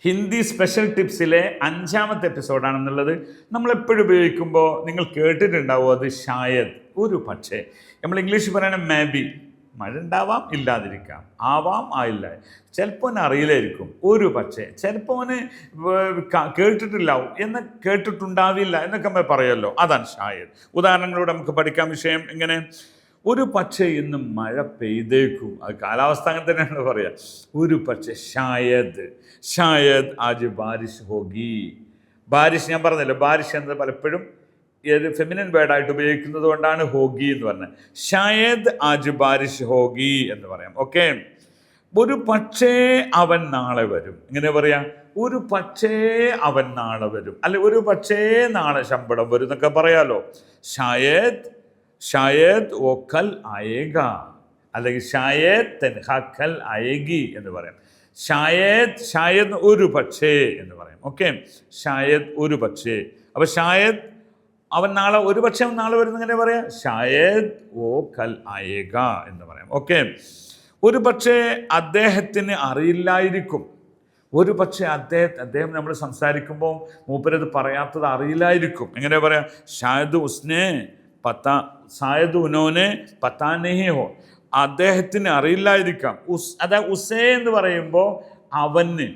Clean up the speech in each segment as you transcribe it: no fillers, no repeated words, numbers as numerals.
Hindi special ടിപ്സിലെ 5ാമത്തെ എപ്പിസോഡാണെന്നുള്ളത് നമ്മളെപ്പോഴും ഉപയോഗിക്കുമ്പോൾ നിങ്ങൾ കേട്ടിട്ടുണ്ടാവും. അത് ഷായദ്, ഒരു പക്ഷേ. നമ്മൾ ഇംഗ്ലീഷ് പറയണ മേ ബി, മഴ ഉണ്ടാവാം, ഇല്ലാതിരിക്കാം, ആവാം, ആയില്ല, ചിലപ്പോൾ അറിയില്ലായിരിക്കും, ഒരു പക്ഷേ, ചിലപ്പോൾ കേട്ടിട്ടില്ലാവും, എന്ന് കേട്ടിട്ടുണ്ടാവില്ല എന്നൊക്കെ നമ്മൾ പറയുമല്ലോ, അതാണ് ഷായദ്. ഉദാഹരണങ്ങളോട് നമുക്ക് പഠിക്കാം. വിഷയം ഇങ്ങനെ: ഒരു പക്ഷേ ഇന്ന് മഴ പെയ്തേക്കും. അത് കാലാവസ്ഥ അങ്ങനെ തന്നെയാണ് പറയുക. ഒരു പക്ഷേ ഷായദ്, ഷായദ് ആജ് ബാരിഷ് ഹോഗി. ബാരിഷ് ഞാൻ പറഞ്ഞല്ലോ, ബാരിഷ് എന്നത് പലപ്പോഴും ഏത് ഫെമിനിൻ വേർഡായിട്ട് ഉപയോഗിക്കുന്നത് കൊണ്ടാണ് ഹോഗി എന്ന് പറഞ്ഞത്. ഷായദ് ആജ് ബാരിഷ് ഹോഗി എന്ന് പറയാം. ഓക്കെ. ഒരു പക്ഷേ അവൻ നാളെ വരും. ഇങ്ങനെ പറയാം, ഒരു പക്ഷേ അവൻ നാളെ വരും, അല്ലെ ഒരു പക്ഷേ നാളെ ശമ്പളം വരും എന്നൊക്കെ പറയാലോ. ഷായദ്, ഷായദ് ഓ കൽ ആയേഗ, അല്ലെങ്കിൽ ഷായദ് തൻഹാ കൽ ആയേഗി എന്ന് പറയാം. ഷായദ്, ഷായദ് ഒരു പക്ഷേ എന്ന് പറയാം. ഓക്കെ. ഷായദ് ഒരു പക്ഷേ. അപ്പോൾ ഷായദ് അവൻ നാളെ, ഒരു പക്ഷേ അവൻ നാളെ വരുന്ന എങ്ങനെ പറയാം? ഷായദ് ഓ കൽ ആയേഗ എന്ന് പറയാം. ഓക്കെ. ഒരു പക്ഷേ അദ്ദേഹത്തിന് അറിയില്ലായിരിക്കും. ഒരു പക്ഷേ അദ്ദേഹം നമ്മൾ സംസാരിക്കുമ്പോൾ മൂപ്പരത് പറയാത്തത് അറിയില്ലായിരിക്കും. എങ്ങനെ പറയാം? ഷായദ് ഉസ്നെ പത്താ, ഷായദ് ഉനോനെ പത്താ നഹി ഹോ. അദ്ദേഹത്തിന് അറിയില്ലായിരിക്കാം. അതായത് ഉസേ എന്ന് പറയുമ്പോൾ അവന്,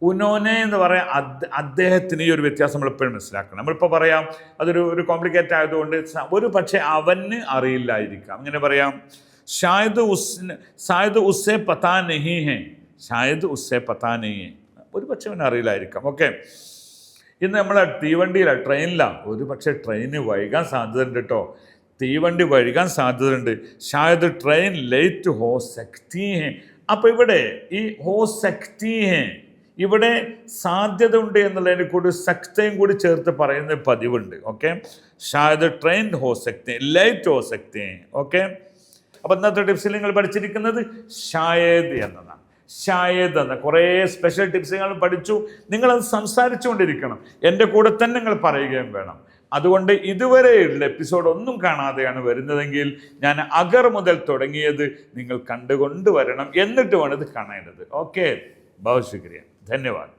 ഉനോനെ എന്ന് പറയാം അദ്ദേഹത്തിന്. ഈ ഒരു വ്യത്യാസം നമ്മൾ എപ്പോഴും മനസ്സിലാക്കണം. നമ്മളിപ്പോൾ പറയാം, അതൊരു കോംപ്ലിക്കേറ്റ് ആയതുകൊണ്ട് ഒരു പക്ഷേ അവന് അറിയില്ലായിരിക്കാം. ഇങ്ങനെ പറയാം, ഷായദ് ഉസ്സേ പത്താ നഹി ഹേ, ഷായദ് ഉസ്സേ പത്താ നഹി ഹേ. ഒരു പക്ഷേ അവന് അറിയില്ലായിരിക്കാം. ഓക്കെ. ഇന്ന് നമ്മൾ തീവണ്ടിയിലാണ്, ട്രെയിനിലാണ്. ഒരു പക്ഷേ ട്രെയിന് വൈകാൻ സാധ്യതയുണ്ട് കേട്ടോ. തീവണ്ടി വൈകാൻ സാധ്യതയുണ്ട്. ഷായദ് ട്രെയിൻ ലേറ്റ് ഹോ സക്തി ഹേ. അപ്പോൾ ഇവിടെ ഈ ഹോ സക്തി ഹേ, ഇവിടെ സാധ്യത ഉണ്ട് എന്നുള്ളതിന് കൂടി സക്തയും കൂടി ചേർത്ത് പറയുന്ന പതിവുണ്ട്. ഓക്കെ. ഷായദ് ട്രെയിൻ ഹോ സക്തി, ലേറ്റ് ഹോ സക്തി. ഓക്കെ. അപ്പോൾ ഇന്നത്തെ ടിപ്സിൽ നിങ്ങൾ പഠിച്ചിരിക്കുന്നത് ഷായദ് എന്നതാണ്. ഷായദ് എന്ന കുറേ സ്പെഷ്യൽ ടിപ്സുകൾ പഠിച്ചു. നിങ്ങളത് സംസാരിച്ചുകൊണ്ടിരിക്കണം, എൻ്റെ കൂടെ തന്നെ നിങ്ങൾ പറയുകയും വേണം. അതുകൊണ്ട് ഇതുവരെയുള്ള എപ്പിസോഡ് ഒന്നും കാണാതെയാണ് വരുന്നതെങ്കിൽ ഞാൻ അഗർ മുതൽ തുടങ്ങിയത് നിങ്ങൾ കണ്ടുകൊണ്ട് വരണം, എന്നിട്ട് വേണം ഇത് കാണേണ്ടത്. ഓക്കെ. ബഹുത് ശുക്രിയ, ധന്യവാദം.